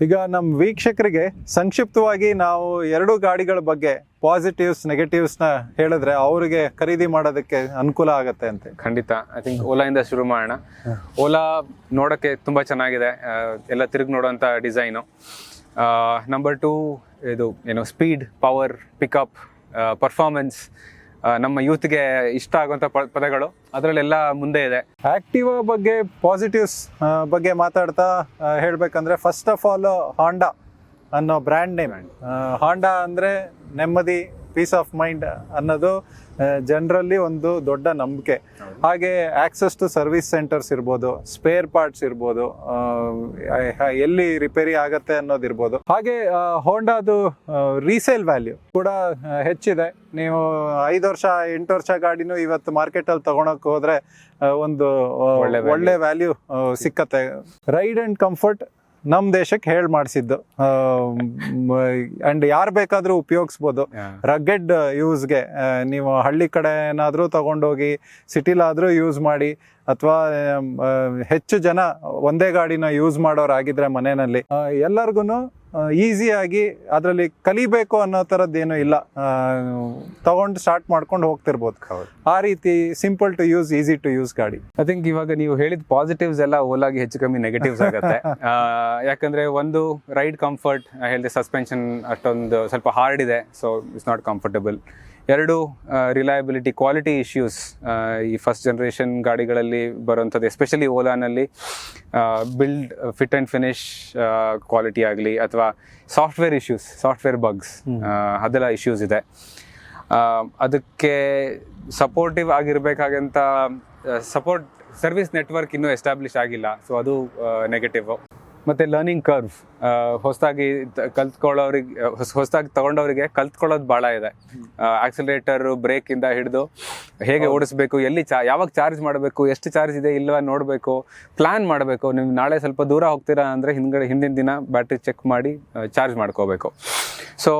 ಈಗ ನಮ್ಮ ವೀಕ್ಷಕರಿಗೆ ಸಂಕ್ಷಿಪ್ತವಾಗಿ ನಾವು ಎರಡು ಗಾಡಿಗಳ ಬಗ್ಗೆ ಪಾಸಿಟಿವ್ಸ್ ನೆಗೆಟಿವ್ಸ್ನ ಹೇಳಿದ್ರೆ ಅವರಿಗೆ ಖರೀದಿ ಮಾಡೋದಕ್ಕೆ ಅನುಕೂಲ ಆಗುತ್ತೆ ಅಂತ. ಖಂಡಿತ. ಐ ಥಿಂಕ್ ಓಲಾಯಿಂದ ಶುರು ಮಾಡೋಣ. ಓಲಾ ನೋಡೋಕ್ಕೆ ತುಂಬ ಚೆನ್ನಾಗಿದೆ, ಎಲ್ಲ ತಿರುಗಿ ನೋಡೋಂಥ ಡಿಸೈನು. ನಂಬರ್ 2 ಇದು ಏನು ಸ್ಪೀಡ್, ಪವರ್, ಪಿಕಪ್, ಪರ್ಫಾರ್ಮೆನ್ಸ್, ನಮ್ಮ ಯೂತ್ಗೆ ಇಷ್ಟ ಆಗುವಂಥ ಪದಗಳು ಅದರಲ್ಲೆಲ್ಲ ಮುಂದೆ ಇದೆ. ಆಕ್ಟಿವಾ ಬಗ್ಗೆ ಪಾಸಿಟಿವ್ಸ್ ಬಗ್ಗೆ ಮಾತಾಡ್ತಾ ಹೇಳಬೇಕಂದ್ರೆ ಫಸ್ಟ್ ಆಫ್ ಆಲ್ ಹಾಂಡಾ ಅನ್ನೋ ಬ್ರ್ಯಾಂಡ್ ನೇಮ್. ಹಾಂಡಾ ಅಂದರೆ ನೆಮ್ಮದಿ, ಪೀಸ್ ಆಫ್ ಮೈಂಡ್ ಅನ್ನೋದು ಜನರಲ್ಲಿ ಒಂದು ದೊಡ್ಡ ನಂಬಿಕೆ. ಹಾಗೆ ಆಕ್ಸೆಸ್ ಟು ಸರ್ವಿಸ್ ಸೆಂಟರ್ಸ್ ಇರ್ಬೋದು, ಸ್ಪೇರ್ ಪಾರ್ಟ್ಸ್ ಇರ್ಬೋದು, ಎಲ್ಲಿ ರಿಪೇರಿ ಆಗತ್ತೆ ಅನ್ನೋದಿರ್ಬೋದು. ಹಾಗೆ ಹೋಂಡಾದು ರೀಸೇಲ್ ವ್ಯಾಲ್ಯೂ ಕೂಡ ಹೆಚ್ಚಿದೆ. ನೀವು 5 ವರ್ಷ 8 ವರ್ಷ ಗಾಡಿನೂ ಇವತ್ತು ಮಾರ್ಕೆಟಲ್ಲಿ ತಗೊಳಕ್ ಹೋದ್ರೆ ಒಂದು ಒಳ್ಳೆ ವ್ಯಾಲ್ಯೂ ಸಿಕ್ಕತ್ತೆ. ರೈಡ್ ಅಂಡ್ ಕಂಫರ್ಟ್ ನಮ್ಮ ದೇಶಕ್ಕೆ ಹೇಳಿ ಮಾಡಿಸಿದ್ದು, ಅಂಡ್ ಯಾರು ಬೇಕಾದರೂ ಉಪಯೋಗಿಸ್ಬೋದು. ರಗ್ಗೆಡ್ ಯೂಸ್ಗೆ ನೀವು ಹಳ್ಳಿ ಕಡೆ ಏನಾದರೂ ತಗೊಂಡೋಗಿ ಸಿಟಿಲಾದರೂ ಯೂಸ್ ಮಾಡಿ, ಅಥವಾ ಹೆಚ್ಚು ಜನ ಒಂದೇ ಗಾಡಿನ ಯೂಸ್ ಮಾಡೋರಾಗಿದ್ರೆ ಮನೆಯಲ್ಲಿ ಎಲ್ಲರಿಗೂ ಈಸಿಯಾಗಿ ಅದರಲ್ಲಿ ಕಲಿಬೇಕು ಅನ್ನೋ ಥರದ್ದೇನು ಇಲ್ಲ, ತಗೊಂಡು ಸ್ಟಾರ್ಟ್ ಮಾಡ್ಕೊಂಡು ಹೋಗ್ತಿರ್ಬೋದು. ಆ ರೀತಿ simple to use, easy to use ಗಾಡಿ. ಐ ಥಿಂಕ್ ಇವಾಗ ನೀವು ಹೇಳಿದ ಪಾಸಿಟಿವ್ಸ್ ಎಲ್ಲ ಓಲಾಗಿ ಹೆಚ್ಚು ಕಮ್ಮಿ ನೆಗೆಟಿವ್ಸ್ ಆಗುತ್ತೆ. ಯಾಕಂದ್ರೆ ಒಂದು ರೈಡ್ ಕಂಫರ್ಟ್ ಹೇಳಿದೆ, ಸಸ್ಪೆನ್ಷನ್ ಅಷ್ಟೊಂದು ಸ್ವಲ್ಪ ಹಾರ್ಡ್ ಇದೆ, so it's not comfortable. 2 reliability, quality issues ಈ ಫಸ್ಟ್ ಜನರೇಷನ್ ಗಾಡಿಗಳಲ್ಲಿ ಬರುವಂಥದ್ದು, ಎಸ್ಪೆಷಲಿ ಓಲಾನಲ್ಲಿ build, fit and finish quality ಆಗಲಿ, ಅಥವಾ ಸಾಫ್ಟ್ವೇರ್ ಇಶ್ಯೂಸ್, ಸಾಫ್ಟ್ವೇರ್ ಬಗ್ಸ್, ಅದೆಲ್ಲ ಇಶ್ಯೂಸ್ ಇದೆ. ಅದಕ್ಕೆ ಸಪೋರ್ಟಿವ್ ಆಗಿರಬೇಕಾಗಂತ ಸರ್ವಿಸ್ ನೆಟ್ವರ್ಕ್ ಇನ್ನೂ ಎಸ್ಟಾಬ್ಲಿಷ್ ಆಗಿಲ್ಲ, ಸೊ ಅದು ನೆಗೆಟಿವ್. ಮತ್ತು ಲರ್ನಿಂಗ್ ಕರ್ವ್, ಹೊಸದಾಗಿ ತಗೊಂಡವರಿಗೆ ಕಲ್ತ್ಕೊಳ್ಳೋದು ಭಾಳ ಇದೆ. ಆಕ್ಸಿಲರೇಟರು, ಬ್ರೇಕಿಂದ ಹಿಡಿದು ಹೇಗೆ ಓಡಿಸ್ಬೇಕು, ಎಲ್ಲಿ ಯಾವಾಗ ಚಾರ್ಜ್ ಮಾಡಬೇಕು, ಎಷ್ಟು ಚಾರ್ಜ್ ಇದೆ ಇಲ್ಲವ ನೋಡಬೇಕು, ಪ್ಲ್ಯಾನ್ ಮಾಡಬೇಕು. ನೀವು ನಾಳೆ ಸ್ವಲ್ಪ ದೂರ ಹೋಗ್ತೀರಾ ಅಂದರೆ ಹಿಂದಿನ ದಿನ ಬ್ಯಾಟ್ರಿ ಚೆಕ್ ಮಾಡಿ ಚಾರ್ಜ್ ಮಾಡ್ಕೋಬೇಕು. ಸೊ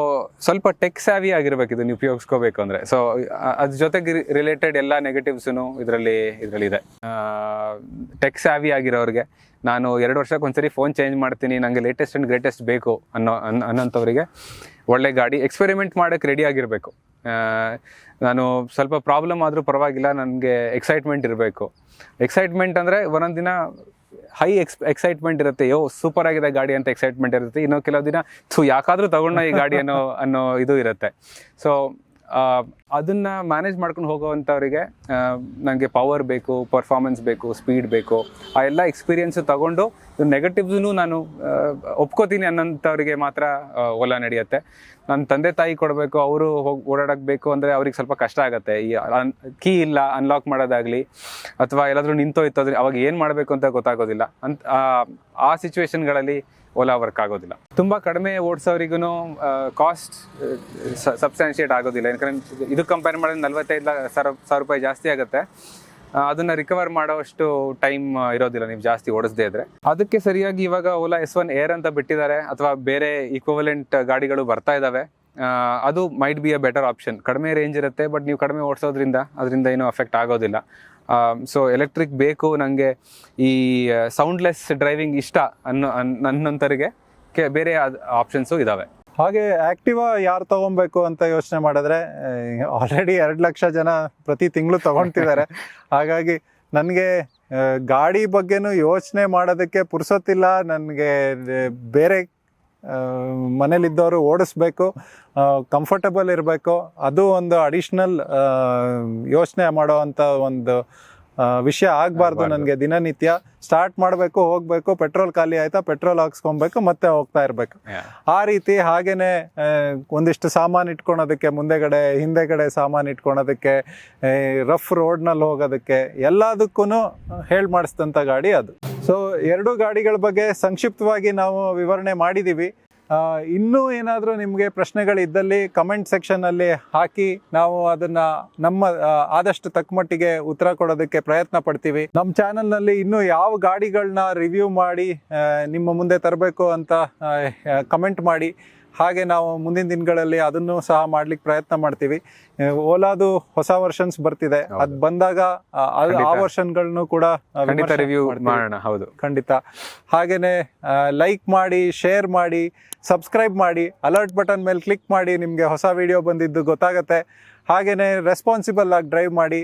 ಸ್ವಲ್ಪ ಟೆಕ್ ಸ್ಯಾವಿ ಆಗಿರ್ಬೇಕು ಇದನ್ನು ಉಪಯೋಗಿಸ್ಕೋಬೇಕು ಅಂದರೆ. ಸೊ ಅದ್ರ ಜೊತೆಗೆ ರಿಲೇಟೆಡ್ ಎಲ್ಲ ನೆಗೆಟಿವ್ಸೂ ಇದರಲ್ಲಿ ಇದೆ. ಟೆಕ್ ಸ್ಯಾವಿ ಆಗಿರೋರಿಗೆ, ನಾನು 2 ವರ್ಷಕ್ಕೆ ಒಂದ್ಸರಿ ಫೋನ್ ಚೇಂಜ್ ಮಾಡ್ತೀನಿ, ನನಗೆ ಲೇಟೆಸ್ಟ್ ಆ್ಯಂಡ್ ಗ್ರೇಟೆಸ್ಟ್ ಬೇಕು ಅನ್ನೋಂಥವ್ರಿಗೆ ಒಳ್ಳೆ ಗಾಡಿ. ಎಕ್ಸ್ಪೆರಿಮೆಂಟ್ ಮಾಡೋಕ್ಕೆ ರೆಡಿ ಆಗಿರಬೇಕು. ನಾನು ಸ್ವಲ್ಪ ಪ್ರಾಬ್ಲಮ್ ಆದರೂ ಪರವಾಗಿಲ್ಲ, ನನಗೆ ಎಕ್ಸೈಟ್ಮೆಂಟ್ ಇರಬೇಕು. ಎಕ್ಸೈಟ್ಮೆಂಟ್ ಅಂದರೆ ಒಂದೊಂದು ದಿನ ಹೈ ಎಕ್ಸೈಟ್ಮೆಂಟ್ ಇರುತ್ತೆ, ಸೂಪರ್ ಆಗಿದೆ ಗಾಡಿ ಅಂತ ಎಕ್ಸೈಟ್ಮೆಂಟ್ ಇರುತ್ತೆ. ಇನ್ನೂ ಕೆಲವು ದಿನ ಯಾಕಾದರೂ ತಗೊಂಡ ಈ ಗಾಡಿ ಅನ್ನೋ ಇದು ಇರುತ್ತೆ. ಸೊ ಅದನ್ನು ಮ್ಯಾನೇಜ್ ಮಾಡ್ಕೊಂಡು ಹೋಗೋವಂಥವ್ರಿಗೆ ನನಗೆ ಪವರ್ ಬೇಕು, ಪರ್ಫಾರ್ಮೆನ್ಸ್ ಬೇಕು, ಸ್ಪೀಡ್ ಬೇಕು, ಆ ಎಲ್ಲ ಎಕ್ಸ್ಪೀರಿಯೆನ್ಸು ತಗೊಂಡು ನೆಗೆಟಿವ್ಸೂ ನಾನು ಒಪ್ಕೋತೀನಿ ಅನ್ನೋಂಥವ್ರಿಗೆ ಮಾತ್ರ ಓಲಾ ನಡೆಯುತ್ತೆ. ನನ್ನ ತಂದೆ ತಾಯಿ ಕೊಡಬೇಕು, ಅವರು ಹೋಗಿ ಓಡಾಡಕ್ಕೆ ಬೇಕು ಅಂದರೆ ಅವ್ರಿಗೆ ಸ್ವಲ್ಪ ಕಷ್ಟ ಆಗುತ್ತೆ. ಈ ಕೀ ಇಲ್ಲ ಅನ್ಲಾಕ್ ಮಾಡೋದಾಗಲಿ, ಅಥವಾ ಎಲ್ಲಾದರೂ ನಿಂತೋಯ್ತಂದ್ರೆ ಅವಾಗ ಏನು ಮಾಡಬೇಕು ಅಂತ ಗೊತ್ತಾಗೋದಿಲ್ಲ. ಆ ಸಿಚುವೇಶನ್ಗಳಲ್ಲಿ ಓಲಾ ವರ್ಕ್ ಆಗೋದಿಲ್ಲ. ತುಂಬ ಕಡಿಮೆ ಓಡಿಸೋರಿಗೂ ಕಾಸ್ಟ್ ಸಬ್ಸ್ಟ್ಯಾನ್ಷಿಯೇಟ್ ಆಗೋದಿಲ್ಲ. ಯಾಕಂದರೆ ಇದು ಕಂಪೇರ್ ಮಾಡಿದ್ರೆ 45,000 ರೂಪಾಯಿ ಜಾಸ್ತಿ ಆಗುತ್ತೆ. ಅದನ್ನು ರಿಕವರ್ ಮಾಡೋಷ್ಟು ಟೈಮ್ ಇರೋದಿಲ್ಲ ನೀವು ಜಾಸ್ತಿ ಓಡಿಸದೇ ಇದ್ರೆ. ಅದಕ್ಕೆ ಸರಿಯಾಗಿ ಇವಾಗ ಓಲಾ S1 ಏರ್ ಅಂತ ಬಿಟ್ಟಿದ್ದಾರೆ, ಅಥವಾ ಬೇರೆ ಈಕ್ವಲೆಂಟ್ ಗಾಡಿಗಳು ಬರ್ತಾ ಇದ್ದಾವೆ. ಅದು might be a better option. ಕಡಿಮೆ ರೇಂಜ್ ಇರುತ್ತೆ, ಬಟ್ ನೀವು ಕಡಿಮೆ ಓಡಿಸೋದ್ರಿಂದ ಅದರಿಂದ ಏನೂ ಅಫೆಕ್ಟ್ ಆಗೋದಿಲ್ಲ. ಸೊ ಎಲೆಕ್ಟ್ರಿಕ್ ಬೇಕು ನನಗೆ, ಈ ಸೌಂಡ್ಲೆಸ್ ಡ್ರೈವಿಂಗ್ ಇಷ್ಟ ಅನ್ನೋಂಥರಿಗೆ ಬೇರೆ ಆಪ್ಷನ್ಸು ಇದ್ದಾವೆ. ಹಾಗೆ ಆಕ್ಟಿವಾ ಯಾರು ತಗೊಬೇಕು ಅಂತ ಯೋಚನೆ ಮಾಡಿದ್ರೆ ಆಲ್ರೆಡಿ 2 ಲಕ್ಷ ಜನ ಪ್ರತಿ ತಿಂಗಳು ತಗೊಳ್ತಿದ್ದಾರೆ. ಹಾಗಾಗಿ ನನಗೆ ಗಾಡಿ ಬಗ್ಗೆನೂ ಯೋಚನೆ ಮಾಡೋದಕ್ಕೆ ಪುರ್ಸೊತ್ತಿಲ್ಲ. ನನಗೆ ಬೇರೆ ಮನೇಲಿದ್ದವರು ಓಡಿಸ್ಬೇಕು, ಕಂಫರ್ಟಬಲ್ ಇರಬೇಕು, ಅದು ಒಂದು ಅಡಿಷ್ನಲ್ ಯೋಚನೆ ಮಾಡೋ ಅಂಥ ಒಂದು ವಿಷಯ ಆಗಬಾರ್ದು. ನನಗೆ ದಿನನಿತ್ಯ ಸ್ಟಾರ್ಟ್ ಮಾಡಬೇಕು, ಹೋಗಬೇಕು, ಪೆಟ್ರೋಲ್ ಖಾಲಿ ಆಯ್ತಾ ಪೆಟ್ರೋಲ್ ಹಾಕ್ಸ್ಕೊಬೇಕು, ಮತ್ತೆ ಹೋಗ್ತಾ ಇರಬೇಕು. ಆ ರೀತಿ ಹಾಗೇನೆ ಒಂದಿಷ್ಟು ಸಾಮಾನು ಇಟ್ಕೊಳೋದಕ್ಕೆ, ಹಿಂದೆಗಡೆ ಸಾಮಾನು ಇಟ್ಕೊಳೋದಕ್ಕೆ, ರಫ್ ರೋಡ್ನಲ್ಲಿ ಹೋಗೋದಕ್ಕೆ ಎಲ್ಲದಕ್ಕೂ ಹೇಳಿ ಮಾಡಿಸಿದಂಥ ಗಾಡಿ ಅದು. ಸೊ 2 ಗಾಡಿಗಳ ಬಗ್ಗೆ ಸಂಕ್ಷಿಪ್ತವಾಗಿ ನಾವು ವಿವರಣೆ ಮಾಡಿದ್ದೀವಿ. ಇನ್ನೂ ಏನಾದರೂ ನಿಮಗೆ ಪ್ರಶ್ನೆಗಳಿದ್ದಲ್ಲಿ ಕಮೆಂಟ್ ಸೆಕ್ಷನಲ್ಲಿ ಹಾಕಿ, ನಾವು ಅದನ್ನು ನಮ್ಮ ಆದಷ್ಟು ತಕ್ಕಮಟ್ಟಿಗೆ ಉತ್ತರ ಕೊಡೋದಕ್ಕೆ ಪ್ರಯತ್ನ ಪಡ್ತೀವಿ. ನಮ್ಮ ಚಾನಲ್ನಲ್ಲಿ ಇನ್ನೂ ಯಾವ ಗಾಡಿಗಳನ್ನ ರಿವ್ಯೂ ಮಾಡಿ ನಿಮ್ಮ ಮುಂದೆ ತರಬೇಕು ಅಂತ ಕಮೆಂಟ್ ಮಾಡಿ. ಹಾಗೆ ನಾವು ಮುಂದಿನ ದಿನಗಳಲ್ಲಿ ಅದನ್ನು ಸಹ ಮಾಡ್ಲಿಕ್ಕೆ ಪ್ರಯತ್ನ ಮಾಡ್ತೀವಿ. ಓಲಾದು ಹೊಸ ವರ್ಷನ್ಸ್ ಬರ್ತಿದೆ, ಅದ್ ಬಂದಾಗ ಆ ವರ್ಷನ್ಗಳನ್ನು ಕೂಡ ಖಂಡಿತ ವಿಮರ್ಶೆ ರಿವ್ಯೂ ಮಾಡ್ತೀವಿ. ಮಾಡೋಣ. ಹೌದು, ಖಂಡಿತ. ಹಾಗೇನೆ ಲೈಕ್ ಮಾಡಿ, ಶೇರ್ ಮಾಡಿ, ಸಬ್ಸ್ಕ್ರೈಬ್ ಮಾಡಿ, ಅಲರ್ಟ್ ಬಟನ್ ಮೇಲೆ ಕ್ಲಿಕ್ ಮಾಡಿ, ನಿಮಗೆ ಹೊಸ ವಿಡಿಯೋ ಬಂದಿದ್ದು ಗೊತ್ತಾಗತ್ತೆ. ಹಾಗೇನೆ ರೆಸ್ಪಾನ್ಸಿಬಲ್ ಆಗಿ ಡ್ರೈವ್ ಮಾಡಿ.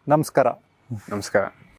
ನಮಸ್ಕಾರ. ನಮಸ್ಕಾರ.